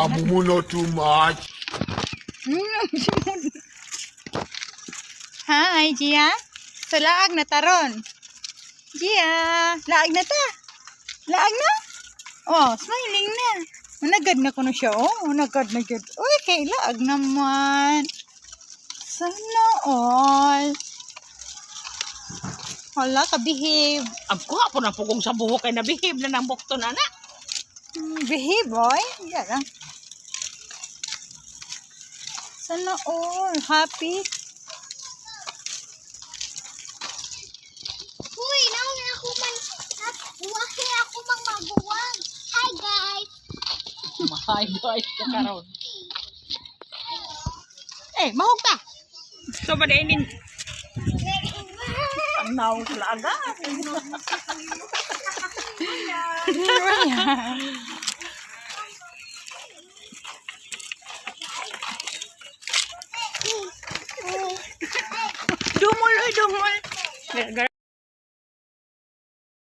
Mamumuno too much. Hi, Gia. So, laag na taron. Gia, laag na ta. Laag na? Oh, smiling na. Managad na ko na siya. Oh, managad na gud. Uy, kay laag naman. Sana all. Hala, kabihib. Ang kuha po na pugong sa buhok kay nabihib na ng bukto na na. Behave, boy. Yan lang. Sana all. Happy. Uy, nauna ako man. Buwaki ako mang mabuwag. Hi, guys. Mahay guys ka karon. Eh, mahog ta. So ba din ang naong laga. Dumol, oy, dumol.